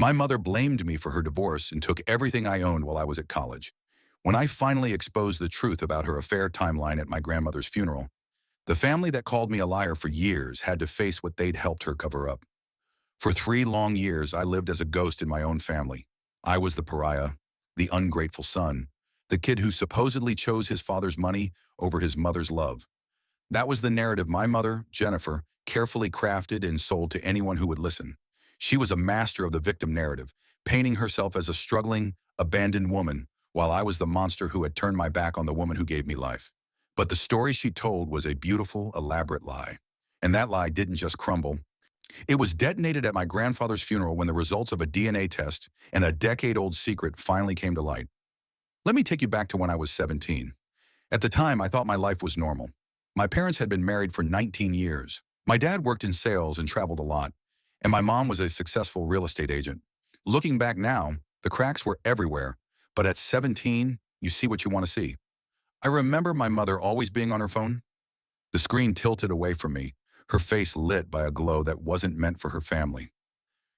My mother blamed me for her divorce and took everything I owned while I was at college. When I finally exposed the truth about her affair timeline at my grandmother's funeral, the family that called me a liar for years had to face what they'd helped her cover up. For 3 long years, I lived as a ghost in my own family. I was the pariah, the ungrateful son, the kid who supposedly chose his father's money over his mother's love. That was the narrative my mother, Jennifer, carefully crafted and sold to anyone who would listen. She was a master of the victim narrative, painting herself as a struggling, abandoned woman, while I was the monster who had turned my back on the woman who gave me life. But the story she told was a beautiful, elaborate lie. And that lie didn't just crumble. It was detonated at my grandfather's funeral when the results of a DNA test and a decade-old secret finally came to light. Let me take you back to when I was 17. At the time, I thought my life was normal. My parents had been married for 19 years. My dad worked in sales and traveled a lot, and my mom was a successful real estate agent. Looking back now, the cracks were everywhere, but at 17, you see what you want to see. I remember my mother always being on her phone. The screen tilted away from me, her face lit by a glow that wasn't meant for her family.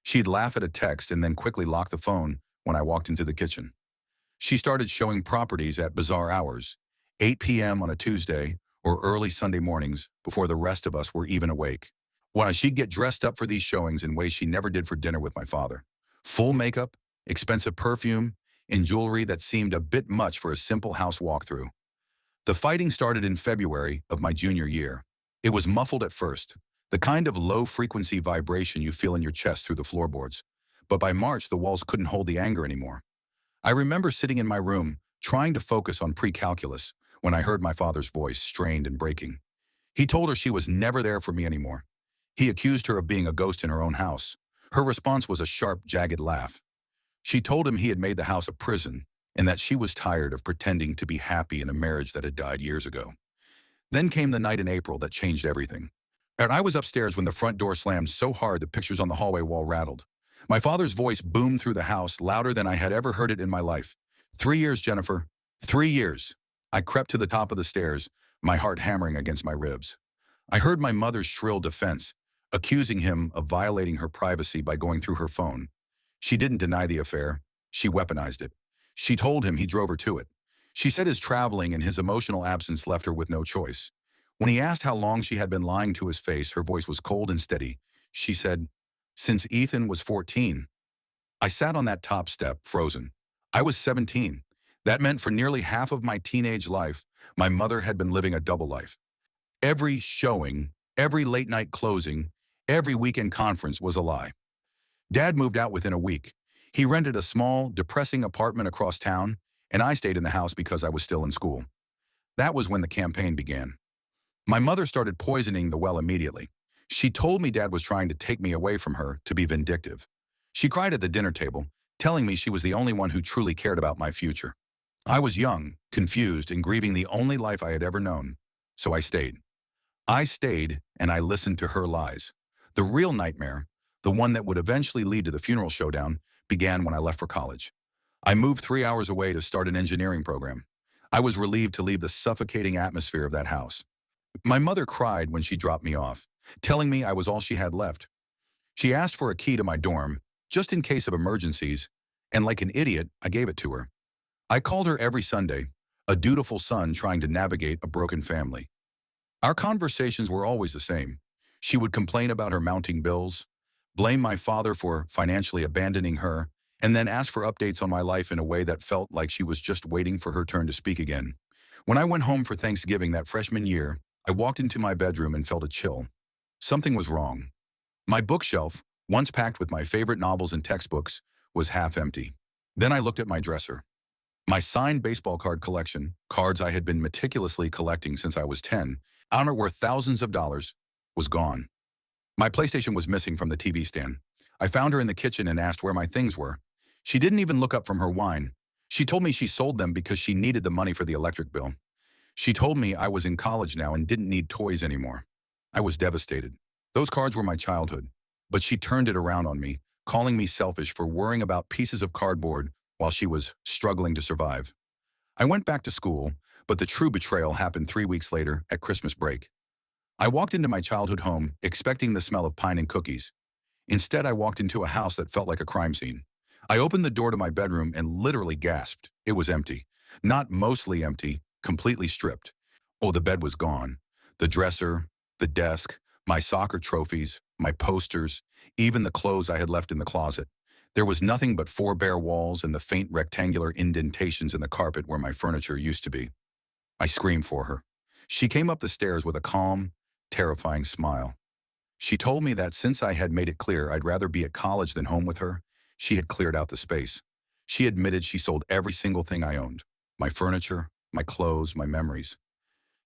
She'd laugh at a text and then quickly lock the phone when I walked into the kitchen. She started showing properties at bizarre hours, 8 p.m. on a Tuesday or early Sunday mornings before the rest of us were even awake. Why, she'd get dressed up for these showings in ways she never did for dinner with my father. Full makeup, expensive perfume, and jewelry that seemed a bit much for a simple house walkthrough. The fighting started in February of my junior year. It was muffled at first, the kind of low-frequency vibration you feel in your chest through the floorboards. But by March, the walls couldn't hold the anger anymore. I remember sitting in my room, trying to focus on pre-calculus, when I heard my father's voice, strained and breaking. He told her she was never there for me anymore. He accused her of being a ghost in her own house. Her response was a sharp, jagged laugh. She told him he had made the house a prison and that she was tired of pretending to be happy in a marriage that had died years ago. Then came the night in April that changed everything. And I was upstairs when the front door slammed so hard the pictures on the hallway wall rattled. My father's voice boomed through the house, louder than I had ever heard it in my life. 3 years, Jennifer. 3 years. I crept to the top of the stairs, my heart hammering against my ribs. I heard my mother's shrill defense, accusing him of violating her privacy by going through her phone. She didn't deny the affair. She weaponized it. She told him he drove her to it. She said his traveling and his emotional absence left her with no choice. When he asked how long she had been lying to his face, her voice was cold and steady. She said, "Since Ethan was 14. I sat on that top step, frozen. I was 17. That meant for nearly half of my teenage life, my mother had been living a double life. Every showing, every late-night closing, every weekend conference was a lie. Dad moved out within a week. He rented a small, depressing apartment across town, and I stayed in the house because I was still in school. That was when the campaign began. My mother started poisoning the well immediately. She told me Dad was trying to take me away from her to be vindictive. She cried at the dinner table, telling me she was the only one who truly cared about my future. I was young, confused, and grieving the only life I had ever known, so I stayed. I stayed, and I listened to her lies. The real nightmare, the one that would eventually lead to the funeral showdown, began when I left for college. I moved 3 hours away to start an engineering program. I was relieved to leave the suffocating atmosphere of that house. My mother cried when she dropped me off, telling me I was all she had left. She asked for a key to my dorm, just in case of emergencies, and like an idiot, I gave it to her. I called her every Sunday, a dutiful son trying to navigate a broken family. Our conversations were always the same. She would complain about her mounting bills, blame my father for financially abandoning her, and then ask for updates on my life in a way that felt like she was just waiting for her turn to speak again. When I went home for Thanksgiving that freshman year, I walked into my bedroom and felt a chill. Something was wrong. My bookshelf, once packed with my favorite novels and textbooks, was half empty. Then I looked at my dresser. My signed baseball card collection, cards I had been meticulously collecting since I was 10, honor worth thousands of dollars, was gone. My PlayStation was missing from the TV stand. I found her in the kitchen and asked where my things were. She didn't even look up from her wine. She told me she sold them because she needed the money for the electric bill. She told me I was in college now and didn't need toys anymore. I was devastated. Those cards were my childhood. But she turned it around on me, calling me selfish for worrying about pieces of cardboard while she was struggling to survive. I went back to school, but the true betrayal happened 3 weeks later at Christmas break. I walked into my childhood home expecting the smell of pine and cookies. Instead, I walked into a house that felt like a crime scene. I opened the door to my bedroom and literally gasped. It was empty. Not mostly empty, completely stripped. Oh, the bed was gone. The dresser, the desk, my soccer trophies, my posters, even the clothes I had left in the closet. There was nothing but four bare walls and the faint rectangular indentations in the carpet where my furniture used to be. I screamed for her. She came up the stairs with a calm, terrifying smile. She told me that since I had made it clear I'd rather be at college than home with her, she had cleared out the space. She admitted she sold every single thing I owned. My furniture, my clothes, my memories.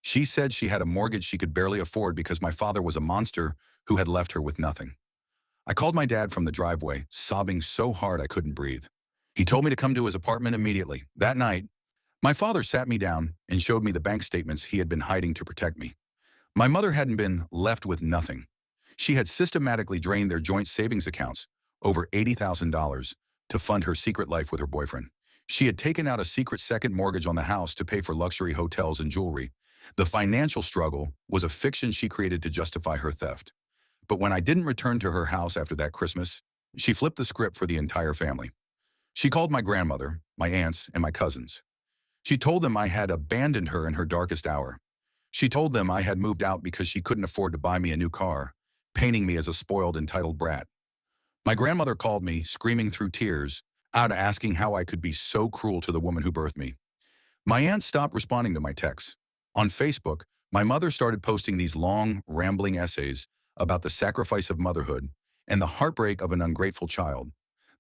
She said she had a mortgage she could barely afford because my father was a monster who had left her with nothing. I called my dad from the driveway, sobbing so hard I couldn't breathe. He told me to come to his apartment immediately. That night, my father sat me down and showed me the bank statements he had been hiding to protect me. My mother hadn't been left with nothing. She had systematically drained their joint savings accounts, over $80,000, to fund her secret life with her boyfriend. She had taken out a secret second mortgage on the house to pay for luxury hotels and jewelry. The financial struggle was a fiction she created to justify her theft. But when I didn't return to her house after that Christmas, she flipped the script for the entire family. She called my grandmother, my aunts, and my cousins. She told them I had abandoned her in her darkest hour. She told them I had moved out because she couldn't afford to buy me a new car, painting me as a spoiled, entitled brat. My grandmother called me, screaming through tears, out asking how I could be so cruel to the woman who birthed me. My aunt stopped responding to my texts. On Facebook, my mother started posting these long, rambling essays about the sacrifice of motherhood and the heartbreak of an ungrateful child.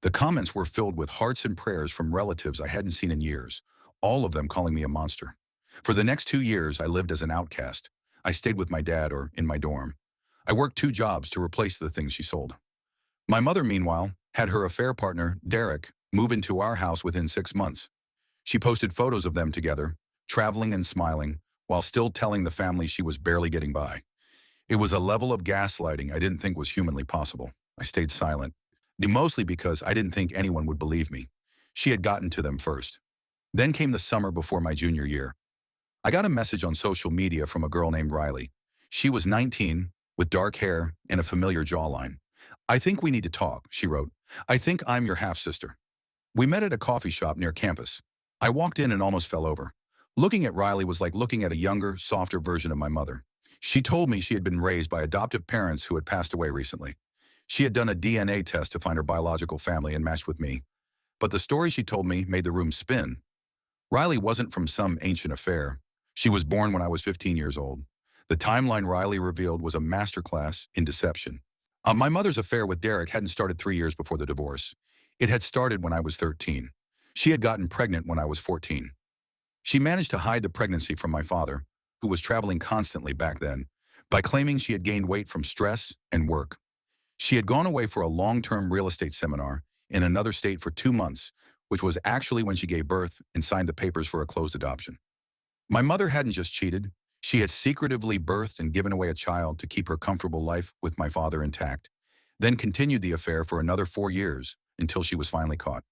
The comments were filled with hearts and prayers from relatives I hadn't seen in years, all of them calling me a monster. For the next 2 years, I lived as an outcast. I stayed with my dad or in my dorm. I worked 2 jobs to replace the things she sold. My mother, meanwhile, had her affair partner, Derek, move into our house within 6 months. She posted photos of them together, traveling and smiling, while still telling the family she was barely getting by. It was a level of gaslighting I didn't think was humanly possible. I stayed silent, mostly because I didn't think anyone would believe me. She had gotten to them first. Then came the summer before my junior year. I got a message on social media from a girl named Riley. She was 19, with dark hair and a familiar jawline. "I think we need to talk," she wrote. "I think I'm your half-sister." We met at a coffee shop near campus. I walked in and almost fell over. Looking at Riley was like looking at a younger, softer version of my mother. She told me she had been raised by adoptive parents who had passed away recently. She had done a DNA test to find her biological family and matched with me. But the story she told me made the room spin. Riley wasn't from some ancient affair. She was born when I was 15 years old. The timeline Riley revealed was a masterclass in deception. My mother's affair with Derek hadn't started 3 years before the divorce. It had started when I was 13. She had gotten pregnant when I was 14. She managed to hide the pregnancy from my father, who was traveling constantly back then, by claiming she had gained weight from stress and work. She had gone away for a long-term real estate seminar in another state for 2 months, which was actually when she gave birth and signed the papers for a closed adoption. My mother hadn't just cheated. She had secretively birthed and given away a child to keep her comfortable life with my father intact, then continued the affair for another 4 years until she was finally caught.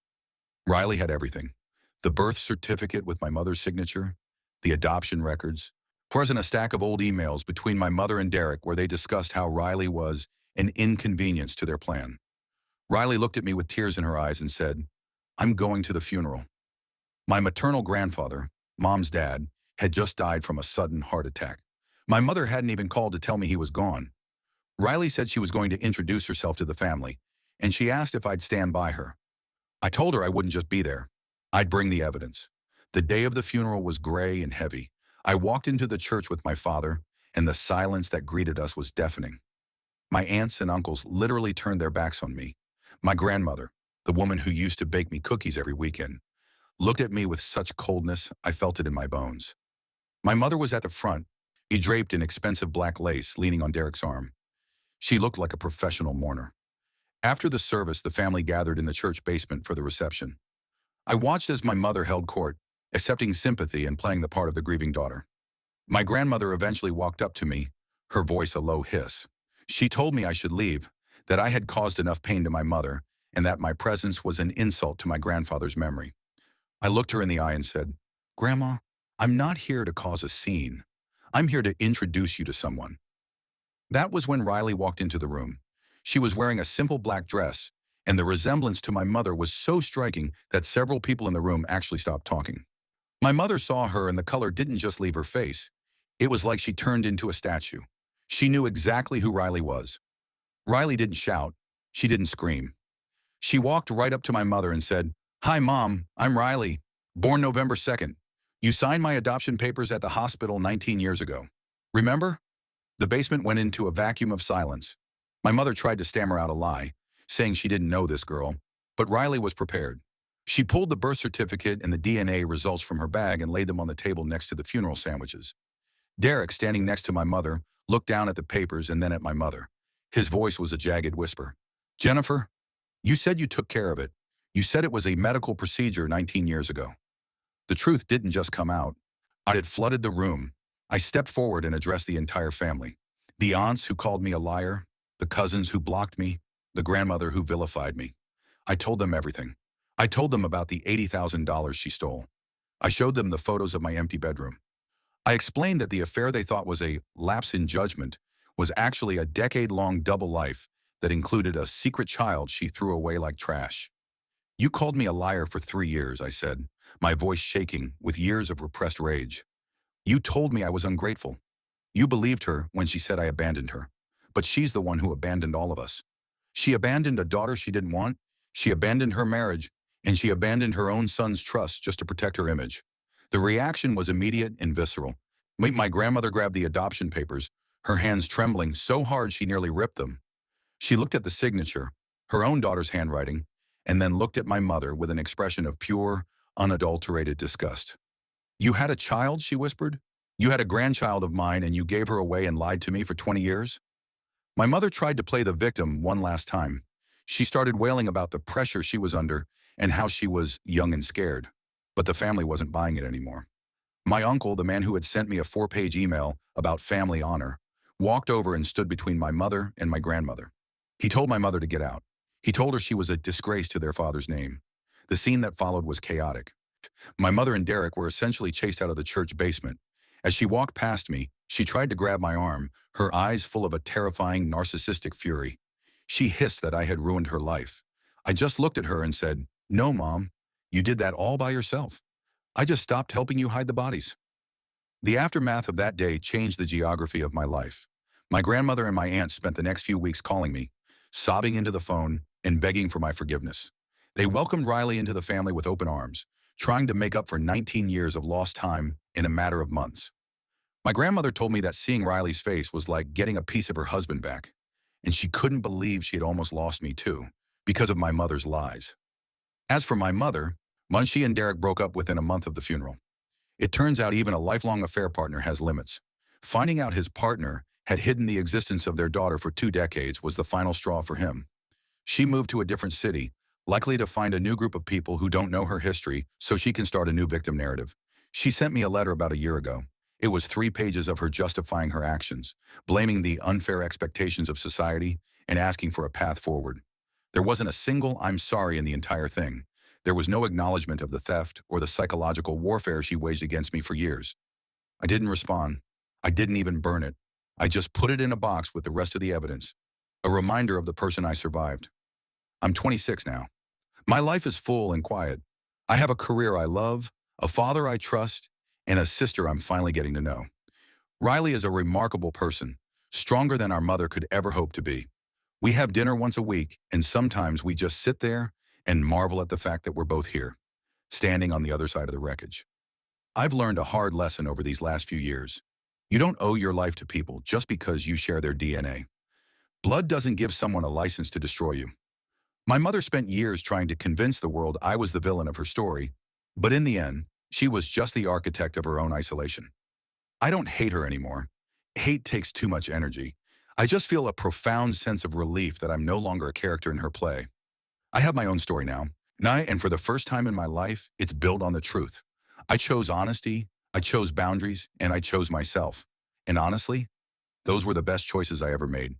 Riley had everything: the birth certificate with my mother's signature, the adoption records, plus a stack of old emails between my mother and Derek where they discussed how Riley was an inconvenience to their plan. Riley looked at me with tears in her eyes and said, "I'm going to the funeral." My maternal grandfather, Mom's dad, had just died from a sudden heart attack. My mother hadn't even called to tell me he was gone. Riley said she was going to introduce herself to the family, and she asked if I'd stand by her. I told her I wouldn't just be there. I'd bring the evidence. The day of the funeral was gray and heavy. I walked into the church with my father, and the silence that greeted us was deafening. My aunts and uncles literally turned their backs on me. My grandmother, the woman who used to bake me cookies every weekend, looked at me with such coldness I felt it in my bones. My mother was at the front, draped in expensive black lace, leaning on Derek's arm. She looked like a professional mourner. After the service, the family gathered in the church basement for the reception. I watched as my mother held court, accepting sympathy and playing the part of the grieving daughter. My grandmother eventually walked up to me, her voice a low hiss. She told me I should leave, that I had caused enough pain to my mother, and that my presence was an insult to my grandfather's memory. I looked her in the eye and said, "Grandma, I'm not here to cause a scene. I'm here to introduce you to someone." That was when Riley walked into the room. She was wearing a simple black dress, and the resemblance to my mother was so striking that several people in the room actually stopped talking. My mother saw her, and the color didn't just leave her face. It was like she turned into a statue. She knew exactly who Riley was. Riley didn't shout. She didn't scream. She walked right up to my mother and said, "Hi, Mom, I'm Riley, born November 2nd. You signed my adoption papers at the hospital 19 years ago. Remember?" The basement went into a vacuum of silence. My mother tried to stammer out a lie, saying she didn't know this girl, but Riley was prepared. She pulled the birth certificate and the DNA results from her bag and laid them on the table next to the funeral sandwiches. Derek, standing next to my mother, looked down at the papers and then at my mother. His voice was a jagged whisper. "Jennifer, you said you took care of it. You said it was a medical procedure 19 years ago." The truth didn't just come out. It had flooded the room. I stepped forward and addressed the entire family. The aunts who called me a liar, the cousins who blocked me, the grandmother who vilified me. I told them everything. I told them about the $80,000 she stole. I showed them the photos of my empty bedroom. I explained that the affair they thought was a lapse in judgment was actually a decade-long double life that included a secret child she threw away like trash. "You called me a liar for 3 years," I said, my voice shaking with years of repressed rage. "You told me I was ungrateful. You believed her when she said I abandoned her. But she's the one who abandoned all of us. She abandoned a daughter she didn't want, she abandoned her marriage, and she abandoned her own son's trust just to protect her image." The reaction was immediate and visceral. My grandmother grabbed the adoption papers, her hands trembling so hard she nearly ripped them. She looked at the signature, her own daughter's handwriting, and then looked at my mother with an expression of pure, unadulterated disgust. "You had a child," she whispered. "You had a grandchild of mine, and you gave her away and lied to me for 20 years? My mother tried to play the victim one last time. She started wailing about the pressure she was under and how she was young and scared. But the family wasn't buying it anymore. My uncle, the man who had sent me a 4-page email about family honor, walked over and stood between my mother and my grandmother. He told my mother to get out. He told her she was a disgrace to their father's name. The scene that followed was chaotic. My mother and Derek were essentially chased out of the church basement. As she walked past me, she tried to grab my arm, her eyes full of a terrifying, narcissistic fury. She hissed that I had ruined her life. I just looked at her and said, "No, Mom, you did that all by yourself. I just stopped helping you hide the bodies." The aftermath of that day changed the geography of my life. My grandmother and my aunt spent the next few weeks calling me, sobbing into the phone and begging for my forgiveness. They welcomed Riley into the family with open arms, trying to make up for 19 years of lost time in a matter of months. My grandmother told me that seeing Riley's face was like getting a piece of her husband back, and she couldn't believe she had almost lost me too, because of my mother's lies. As for my mother, Munchie and Derek broke up within a month of the funeral. It turns out even a lifelong affair partner has limits. Finding out his partner had hidden the existence of their daughter for 2 decades was the final straw for him. She moved to a different city, likely to find a new group of people who don't know her history so she can start a new victim narrative. She sent me a letter about a year ago. It was 3 pages of her justifying her actions, blaming the unfair expectations of society, and asking for a path forward. There wasn't a single "I'm sorry" in the entire thing. There was no acknowledgement of the theft or the psychological warfare she waged against me for years. I didn't respond. I didn't even burn it. I just put it in a box with the rest of the evidence, a reminder of the person I survived. I'm 26 now. My life is full and quiet. I have a career I love, a father I trust, and a sister I'm finally getting to know. Riley is a remarkable person, stronger than our mother could ever hope to be. We have dinner once a week, and sometimes we just sit there and marvel at the fact that we're both here, standing on the other side of the wreckage. I've learned a hard lesson over these last few years. You don't owe your life to people just because you share their DNA. Blood doesn't give someone a license to destroy you. My mother spent years trying to convince the world I was the villain of her story, but in the end, she was just the architect of her own isolation. I don't hate her anymore. Hate takes too much energy. I just feel a profound sense of relief that I'm no longer a character in her play. I have my own story now, and for the first time in my life, it's built on the truth. I chose honesty, I chose boundaries, and I chose myself. And honestly, those were the best choices I ever made.